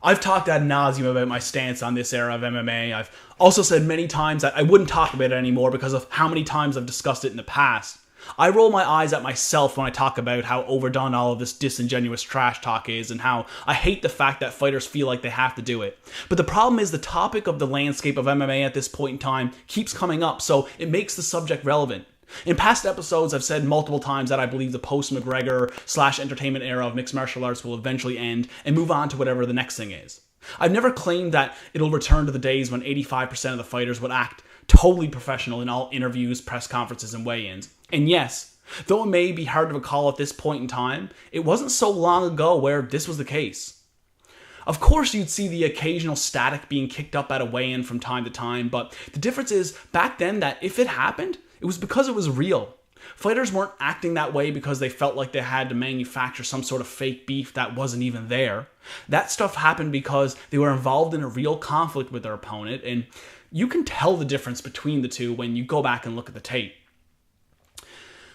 I've talked ad nauseum about my stance on this era of MMA. I've also said many times that I wouldn't talk about it anymore because of how many times I've discussed it in the past. I roll my eyes at myself when I talk about how overdone all of this disingenuous trash talk is and how I hate the fact that fighters feel like they have to do it. But the problem is the topic of the landscape of MMA at this point in time keeps coming up, so it makes the subject relevant. In past episodes, I've said multiple times that I believe the post-McGregor/entertainment era of mixed martial arts will eventually end and move on to whatever the next thing is. I've never claimed that it'll return to the days when 85% of the fighters would act totally professional in all interviews, press conferences, and weigh-ins. And yes, though it may be hard to recall at this point in time, it wasn't so long ago where this was the case. Of course, you'd see the occasional static being kicked up at a weigh-in from time to time, but the difference is, back then, that if it happened, it was because it was real. Fighters weren't acting that way because they felt like they had to manufacture some sort of fake beef that wasn't even there. That stuff happened because they were involved in a real conflict with their opponent, and you can tell the difference between the two when you go back and look at the tape.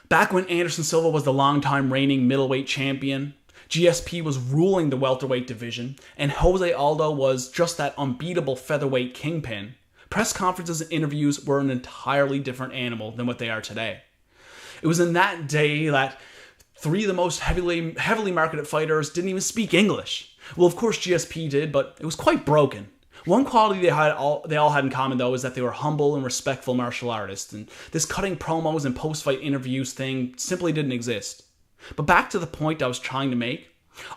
Back when Anderson Silva was the longtime reigning middleweight champion, GSP was ruling the welterweight division, and Jose Aldo was just that unbeatable featherweight kingpin, press conferences and interviews were an entirely different animal than what they are today. It was in that day that three of the most heavily marketed fighters didn't even speak English. Well, of course GSP did, but it was quite broken. One quality they all had in common, though, is that they were humble and respectful martial artists, and this cutting promos and post-fight interviews thing simply didn't exist. But back to the point I was trying to make,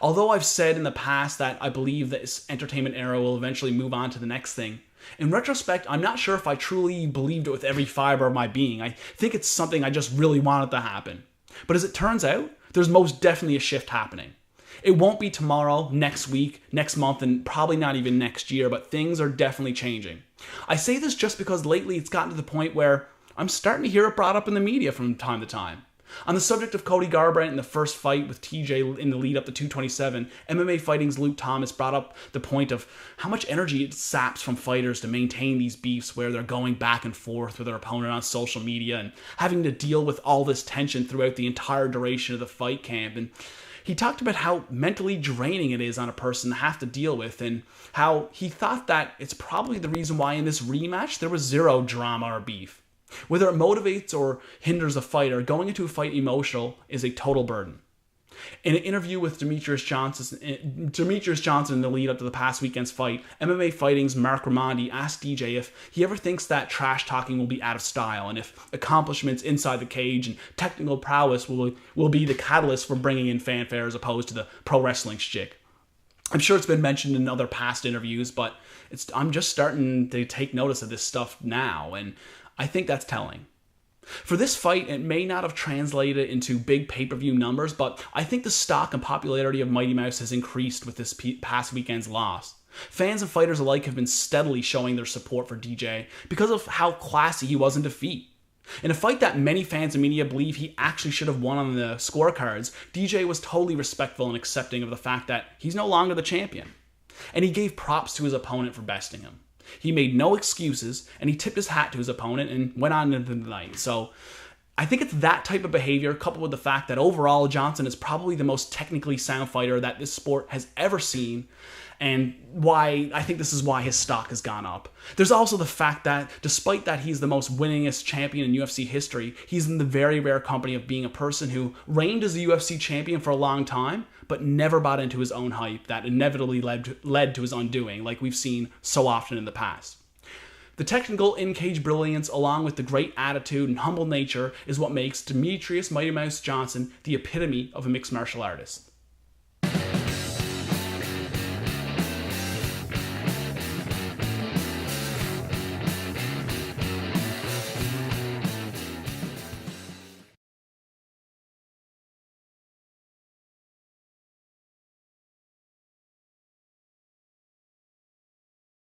although I've said in the past that I believe that this entertainment era will eventually move on to the next thing, in retrospect, I'm not sure if I truly believed it with every fiber of my being. I think it's something I just really wanted to happen. But as it turns out, there's most definitely a shift happening. It won't be tomorrow, next week, next month, and probably not even next year, but things are definitely changing. I say this just because lately it's gotten to the point where I'm starting to hear it brought up in the media from time to time. On the subject of Cody Garbrandt in the first fight with TJ in the lead up to 227, MMA Fighting's Luke Thomas brought up the point of how much energy it saps from fighters to maintain these beefs where they're going back and forth with their opponent on social media and having to deal with all this tension throughout the entire duration of the fight camp. And he talked about how mentally draining it is on a person to have to deal with, and how he thought that it's probably the reason why in this rematch there was zero drama or beef. Whether it motivates or hinders a fighter, going into a fight emotional is a total burden. In an interview with Demetrius Johnson in the lead up to the past weekend's fight, MMA Fighting's Mark Raimondi asked DJ if he ever thinks that trash talking will be out of style, and if accomplishments inside the cage and technical prowess will be the catalyst for bringing in fanfare as opposed to the pro wrestling shtick. I'm sure it's been mentioned in other past interviews, but I'm just starting to take notice of this stuff now, and I think that's telling. For this fight, it may not have translated into big pay-per-view numbers, but I think the stock and popularity of Mighty Mouse has increased with this past weekend's loss. Fans and fighters alike have been steadily showing their support for DJ because of how classy he was in defeat. In a fight that many fans and media believe he actually should have won on the scorecards, DJ was totally respectful and accepting of the fact that he's no longer the champion. And he gave props to his opponent for besting him. He made no excuses, and he tipped his hat to his opponent and went on into the night. So I think it's that type of behavior, coupled with the fact that overall Johnson is probably the most technically sound fighter that this sport has ever seen, and why I think this is why his stock has gone up. There's also the fact that despite that he's the most winningest champion in UFC history, he's in the very rare company of being a person who reigned as a UFC champion for a long time, but never bought into his own hype that inevitably led to his undoing, like we've seen so often in the past. The technical in-cage brilliance, along with the great attitude and humble nature, is what makes Demetrius Mighty Mouse Johnson the epitome of a mixed martial artist.